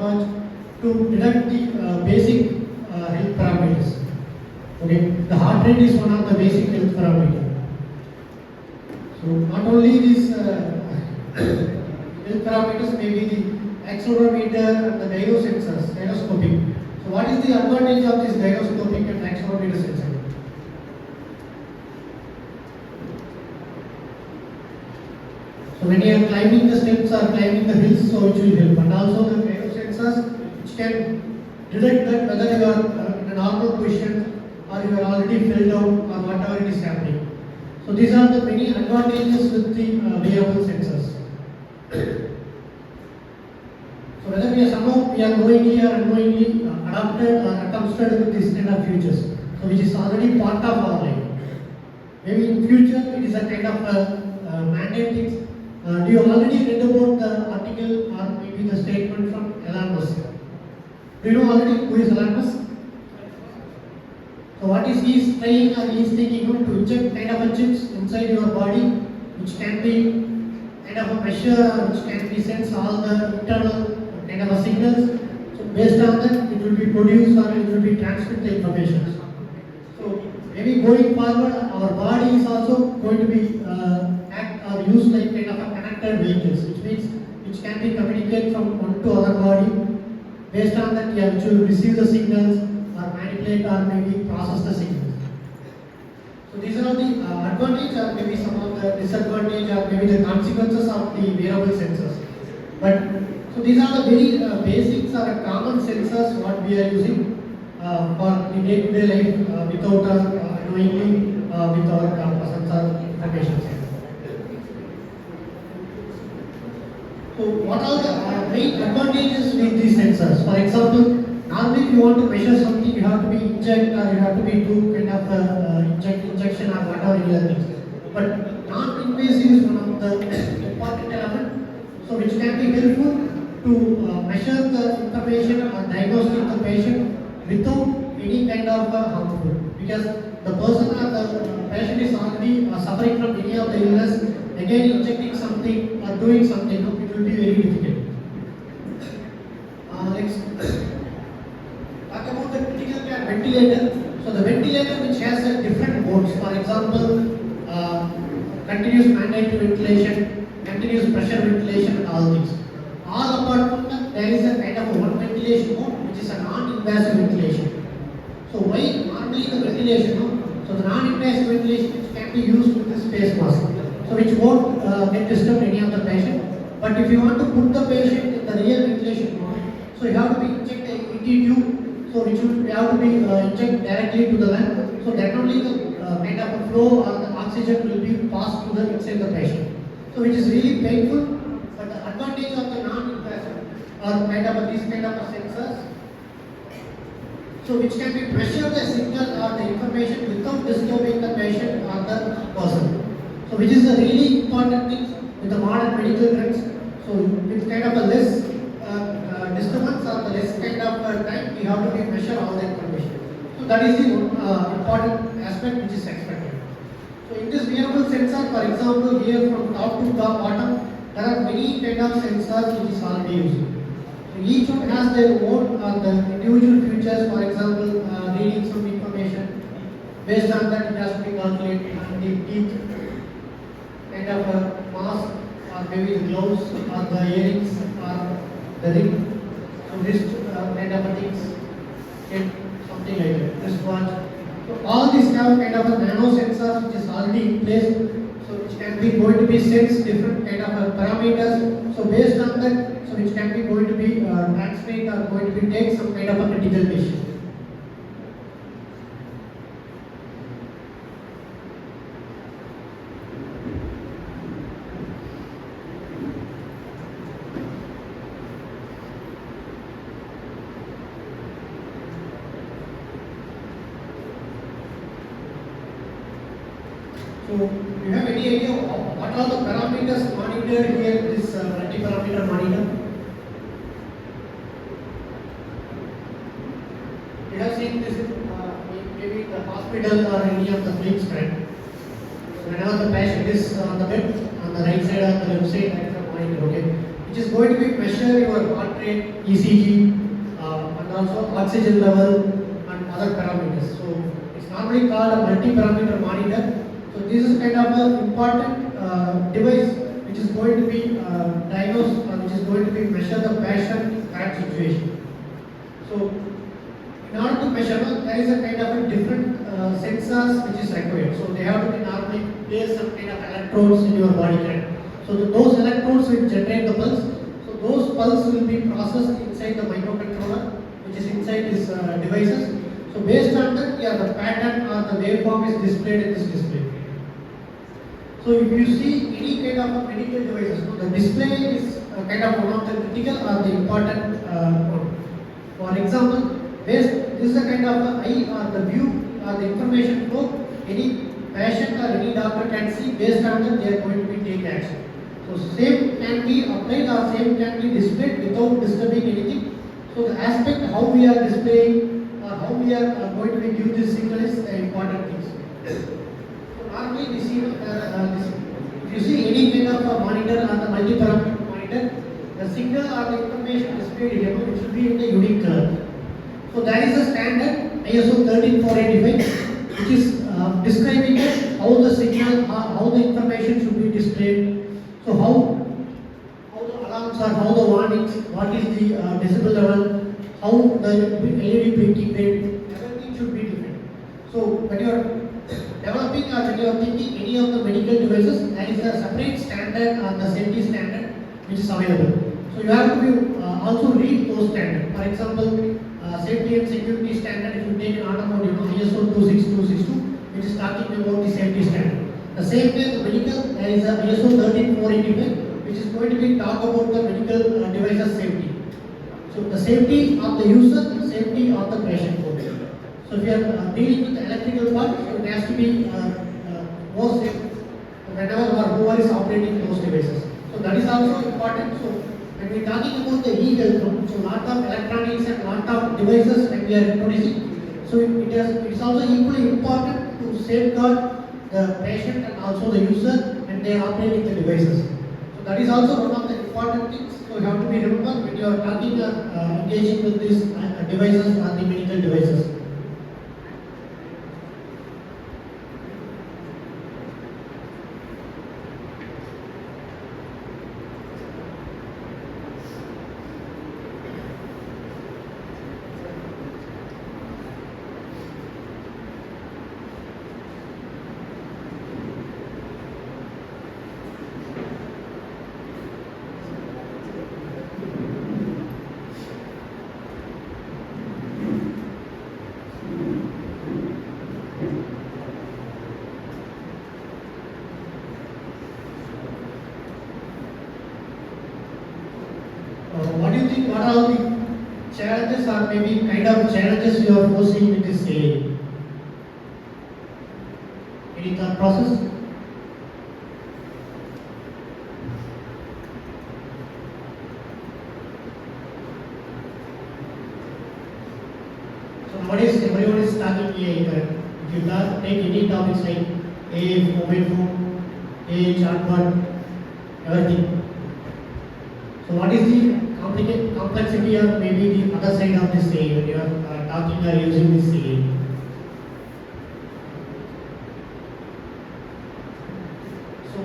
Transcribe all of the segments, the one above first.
stopwatch to detect the basic health parameters. Okay, the heart rate is one of the basic health parameters. So not only these health parameters, maybe the accelerometer and the gyroscopic. So what is the advantage of this gyroscopic and accelerometer sensor? So when you are climbing the steps or climbing the hills, so it will help. And also the gyro sensors which can detect that whether you are in a normal position or you are already fell down or whatever it is happening. So these are the many advantages with the wearable sensors. So whether we are knowingly or unknowingly adopted or accustomed with this kind of features, so which is already part of our life. Maybe in future it is a kind of mandate thing. Do you already read about the article or maybe the statement from Elon Musk? Do you know already who is Elon Musk? So what is he trying or he is thinking to inject kind of a chips inside your body which can be kind of a measure which can be sense all the internal kind of a signals. So based on that it will be produced or it will be transmit the information. So maybe going forward our body is also going to be act or used like kind of a connected vehicles, which means which can be communicate from one to other body. Based on that, which will receive the signals or manipulate or maybe process the signals. So these are the advantages or maybe some of the disadvantages or maybe the consequences of the wearable sensors. But so these are the very basics or common sensors what we are using for the day-to-day life without knowingly with our sensor information. So what are the main advantages with these sensors? For example, normally if you want to measure something, you have to be inject or you have to be do kind of injection or whatever you are things. But non-invasive is one of the important element, so which can be helpful to measure the information or diagnostic the patient without any kind of harmful. Because the person or the patient is already suffering from any of the illness, again injecting something or doing something, it will be very difficult. Next, talk about the critical care ventilator. So the ventilator which has different modes. For example, continuous mandatory ventilation, continuous pressure ventilation, and all these. All apart from that, there is a kind of a one ventilation mode which is a non-invasive ventilation. So why normally the ventilation mode? So the non-invasive ventilation which can be used with the space mask. So which won't get disturbed any of the patient. But if you want to put the patient in the real ventilation mode, so you have to be inject a ET tube, so which will have to be inject directly to the lung. So that only the kind of a flow or the oxygen will be passed to the inside the patient. So which is really painful, but the advantage of the non-invasive or kind of these kind of sensors, so which can be measure the signal or the information without disturbing the patient or the person. So which is a really important thing with the modern medical drugs. So with kind of a less disturbance or the less kind of time, we have to be measure all the information. So that is the important aspect which is expected. So in this wearable sensor, for example, here from top to top bottom, there are many kind of sensors which is already used. So each one has their own the individual features. For example, reading some information. Based on that, it has to be calculated and the teeth, kind of a mask or maybe the gloves or the earrings or the ring. So this kind of things, get something like that. Wristwatch. So all these have kind of a nano sensor which is already in place. So which can be going to be sense different kind of parameters. So based on that, so which can be going to be transmit or going to be take some kind of a critical decision. So, do you have any idea what are the parameters monitored here in this multi-parameter monitor? You have seen this maybe in the hospital or any of the clinics, right? So whenever the patient is on the bed, on the right side or the left side, there is a monitor, okay? which is going to be measure your heart rate, ECG, and also oxygen level and other parameters. So it's normally called a multi-parameter monitor. So this is kind of an important device which is going to be diagnosed or which is going to be measure the patient current situation. So in order to measure, there is a kind of a different sensors which is required. So they have to be normally place some kind of electrodes in your body cavity. So those electrodes will generate the pulse. So those pulse will be processed inside the microcontroller, which is inside these devices. So based on that, yeah, the pattern or the waveform is displayed in this display. So if you see any kind of a medical devices, so the display is kind of one of the critical or the important one. For example, this is a kind of a eye or the view or the information flow any patient or any doctor can see. Based on that, they are going to be take action. So same can be applied or same can be displayed without disturbing anything. So the aspect how we are displaying or how we are going to be give this signal is the important things. So normally we see if you see any kind of a monitor or the multi-parameter monitor, the signal or the information displayed here it should be in the unique color. So that is a standard ISO 13485, which is describing how the signal, how the information should be displayed. So how the alarms are, how the warnings, what is the decibel level, how the LED blinking rate, everything should be different. So when you are developing or when you are thinking any of the medical devices, there is a separate standard or the safety standard which is available. So you have to be, also read those standards. For example, safety and security standard, if you take an automotive, ISO 26262, which is talking about the safety standard. The same way the medical, there is a ISO 13485, which is going to be talk about the medical devices safety. So the safety of the user, the safety of the patient. So if you are dealing with the electrical part, so it has to be more safe whenever or whoever is operating those devices. So that is also important. So when we are talking about the e-health, so lot of electronics and lot of devices when we are introducing, so it's also equally important to safeguard the patient and also the user when they are operating the devices. So that is also one of the important things. So you have to be remembered when you are talking or engaging with these devices or the medical devices. What do you think? What are the challenges or maybe kind of challenges you are facing with this area? Any thought process? So nowadays everyone is talking AI. If you take any topics like AI, mobile phone, AI, chatbot, everything. So what is the complexity or maybe the other side of this AI when you are talking or using this AI? So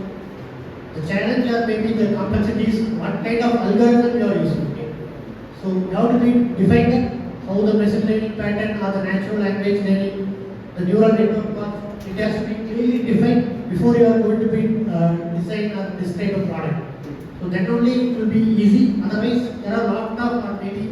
the challenge or maybe the complexity is what kind of algorithm you are using. Okay? So you have to be defined how the machine learning pattern or the natural language learning, the neural network path, it has to be clearly defined before you are going to be design this type of product. So that only it will be easy. Otherwise, there are lot of or maybe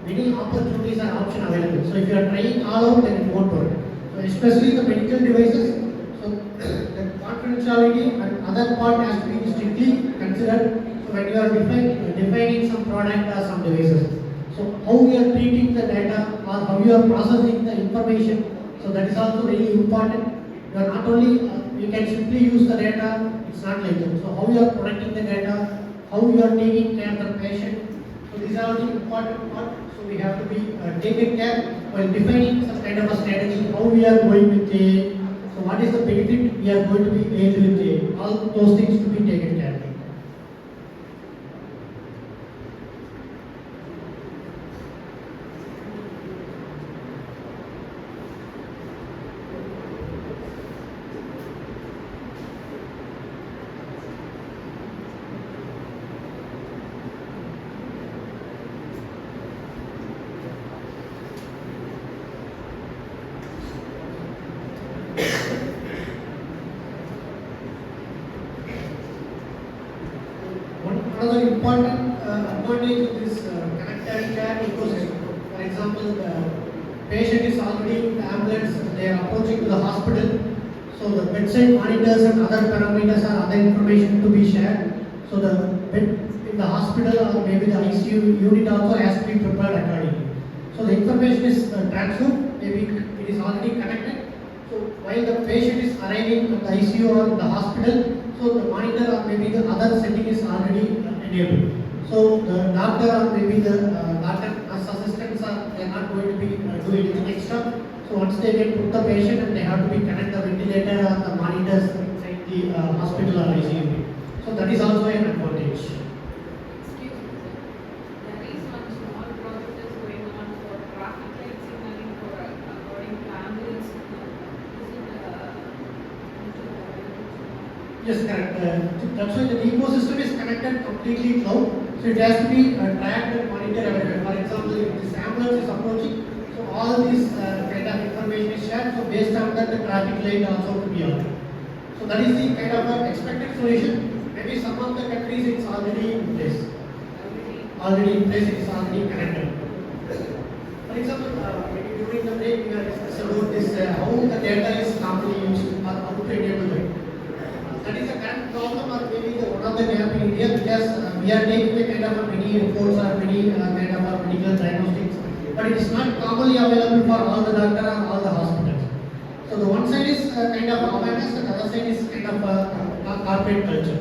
many opportunities and options available. So if you are trying all out, then it won't work. So especially the medical devices, so the confidentiality and other part has to be strictly considered. So when you are defining some product or some devices, so how we are treating the data or how you are processing the information. So that is also really important. You are not only you can simply use the data. It's not like that. So how you are protecting the data, how you are taking care of the patient. So these are the important parts. So we have to be taken care while defining some kind of a strategy, how we are going with AI. So what is the benefit we are going to be able with AI. All those things to be taken care of. another important advantage of this connected care ecosystem. For example, the patient is already in the ambulance, they are approaching to the hospital, so the bedside monitors and other parameters or other information to be shared. So the bed in the hospital or maybe the ICU unit also has to be prepared accordingly. So the information is transferred, maybe it is already connected. So while the patient is arriving at the ICU or the hospital, so the monitor or maybe the other setting is already enabled. So the doctor or maybe the doctor as assistants they are not going to be do anything extra. So once they get put the patient and they have to be connect the ventilator or the monitors inside the hospital or ICU. So that is also an advantage. Excuse me, sir. There is one small project is going on for traffic light signaling for according to ambulance. Is it Yes, correct. That's why the ecosystem is connected completely cloud. So it has to be tracked and monitored everywhere. For example, if this ambulance is approaching, so all this kind of information is shared. So based on that, the traffic light also to be on. So that is the kind of expected solution. Maybe some of the countries it's already in place. Already in place, it is already connected. For example, maybe during the break we are discussing about this how the data is normally used or how to enable it. That is a current problem or maybe one of the gap in India because we are taking the kind of many reports or many kind of medical diagnostics, but it is not commonly available for all the doctor or all the hospitals. So the one side is kind of awareness and the other side is kind of corporate culture.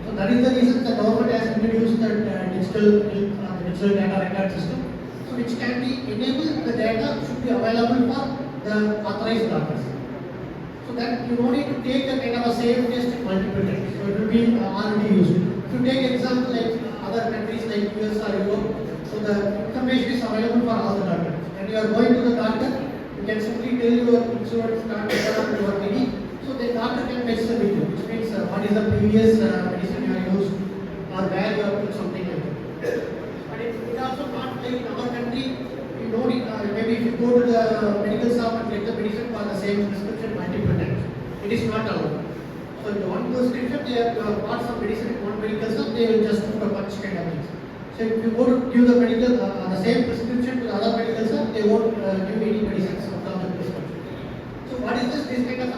So that is the reason the government has introduced the digital data record system, so which can be enabled. The data should be available for the authorized doctors. So that you don't need to take the kind of a same test in multiple times. So it will be already used. If you take example like other countries like US or Europe, so the information is available for all the doctors. When you are going to the doctor, you can simply tell your insurance card number, your ID. So the doctor can fetch the detail, which means what is the previous medicine you have used or where you have put something like that. But it also not like in our country. You don't need, maybe if you go to the medical shop and get the medicine for the same prescription multiple times, it is not allowed. So in the one prescription, they have bought some medicine in one medical shop, they will just put a bunch kind of things. So if you go to give the medical the same prescription to the other medical shop, they won't give any medicines from the prescription. So what is this? This kind of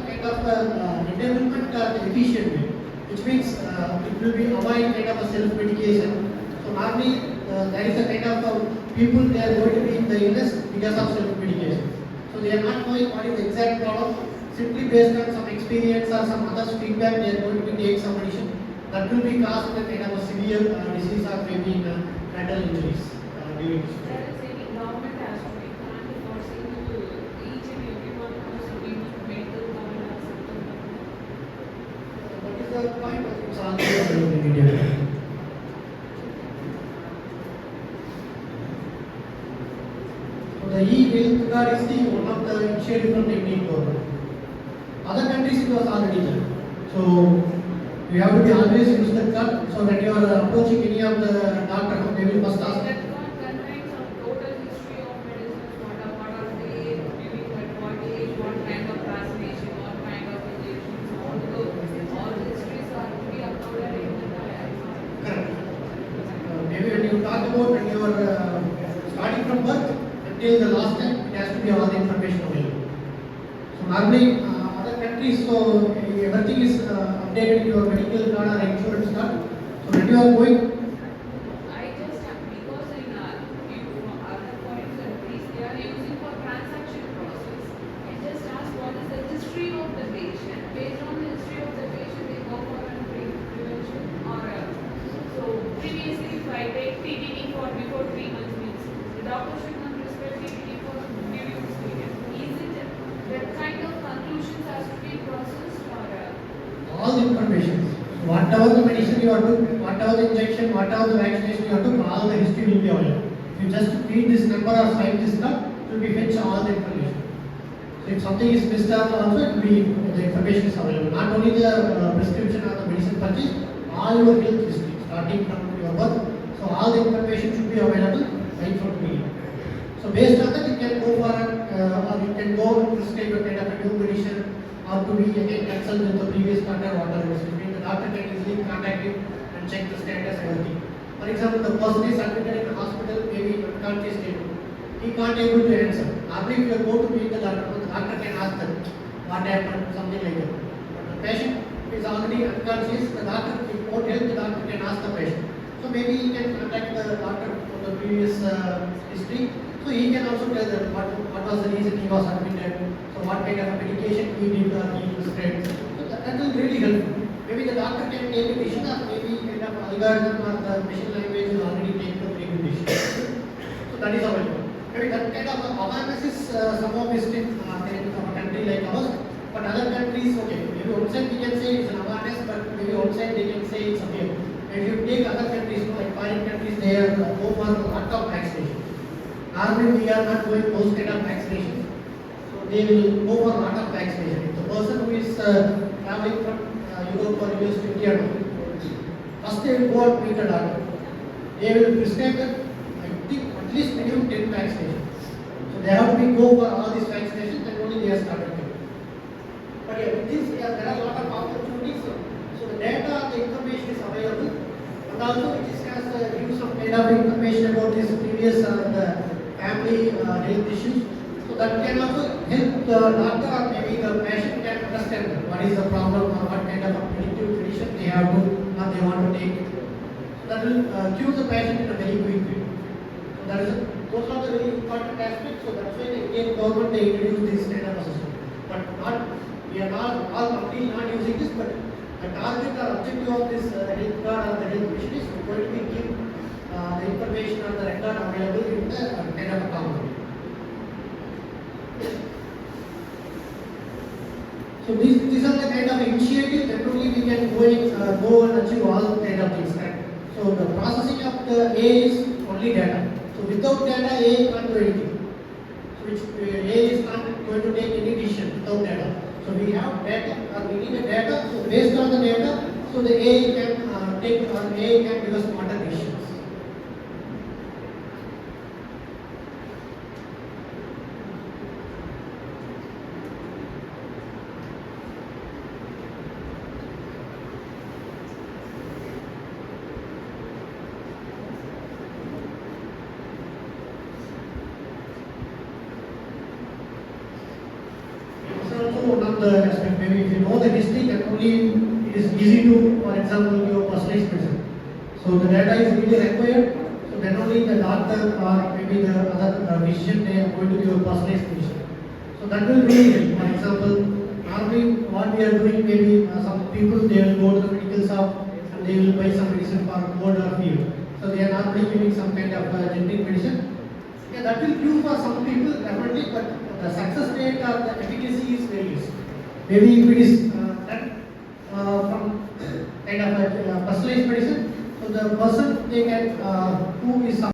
enablement efficient way, which means it will be avoid kind of a self-medication. So normally there is a kind of people they are going to be in the illness because of self-medication. So they are not knowing what is the exact problem. Simply based on some experience or some other feedback, they are going to be take some medicine that will be caused with kind of a severe disease or maybe mental injuries during this. there is any government has to be planned for single each and every one of us we need medical cover or something like that? What is the point of it's all in India? The e-health card is the one of the initiative from the Indian government. Other countries it was already there. So you have to be always use the card. So when you are approaching any of the doctor, they will first ask. That card contains some total history of medicines, what are they, maybe what age, what kind of vaccination, what kind of injections, all the histories are to be uploaded in the card. Correct. Maybe when you talk about when you are starting from birth until the last time, it has to be all the information available. So normally other countries, so everything is updated in your medical card or insurance card. So when you are going, I just have, because in other foreign countries, they are using for transaction process. I just ask what is the history of the patient. Based on the history of the patient, they go for a prevention or so previously if I take TTD for before 3 months means the doctor should not prescribe TTD for during this period. Is it that kind of conclusions has to be processed or all the information. So whatever the medicine you are doing, whatever the injection, whatever the vaccination you are doing, all the history will be available. If you just feed this number or swipe this card, it will be fetch all the information. So if something is missed out also, it will be the information is available. Not only the prescription or the medicine purchase, all your health history, starting from your birth. So all the information should be available right from the beginning. So based on that, you can go for or you can go and prescribe a kind of a new medicine or to be again consult with the previous doctor, whatever it is. The doctor can easily contact you and check the status, everything. For example, the person is admitted in a hospital, maybe in unconscious state. He can't able to answer. Normally, if you go to meet the doctor can ask them what happened, something like that. But the patient is already unconscious. The doctor, if won't help, the doctor can ask the patient. So maybe he can contact the doctor for the previous history. So he can also tell them what was the reason he was admitted. So what kind of medication he did or he prescribed. So that will really help. Maybe the doctor can take a decision, or maybe kind of algorithm or the machine language will already take the very good decision. So that is available. Maybe that kind of awareness is somehow missing in a country like ours. But other countries, okay, maybe outside we can say it's an awareness, but maybe outside they can say it's a fear. And if you take other countries, like foreign countries, they are go for a lot of vaccination. Normally we are not going those kind of vaccinations. So they will go for a lot of vaccination. If the person who is traveling from Europe or US to India, first they will go and meet a doctor. They will prescribe them, I think, at least minimum 10 vaccinations. So they have to be go for all these vaccinations, and only they are started. But yeah, with this, there are a lot of opportunities. So the data, the information is available, and also it has give some kind of information about this previous family health issues. So that can also help the doctor or maybe the patient can understand what is the problem or what kind of a predictive condition they have to or they want to take. So that will cure the patient in a very quick way. So that is those are the very important aspects. So that's why the Indian government they introduced this kind of a system. But not we are not all companies not using this, but the target or objective of this health card or the health mission is going to be give the information or the record available in the kind of a company. So these are the kind of initiatives that only we can go and achieve all kind of things. Right? So the processing of the AI is only data. So without data, AI can't do anything. So which AI is not going to take any decision without data. So we have data, or we need a data. So based on the data, so the AI can take or AI can give us smarter decisions. One of the aspects, maybe if you know the history, then only it is easy to, for example, give a personalized medicine. So the data is really required. So then only the doctor or maybe the other physician they are going to give a personalized medicine. So that will really help. For example, normally what we are doing, maybe some people they will go to the medical shop and they will buy some medicine for cold or fever. So they are normally giving some kind of generic medicine. Yeah, that will do for some people definitely, but the success rate or the efficacy is very less. Maybe if it is done from kind of a personalized medicine, so the person they can who is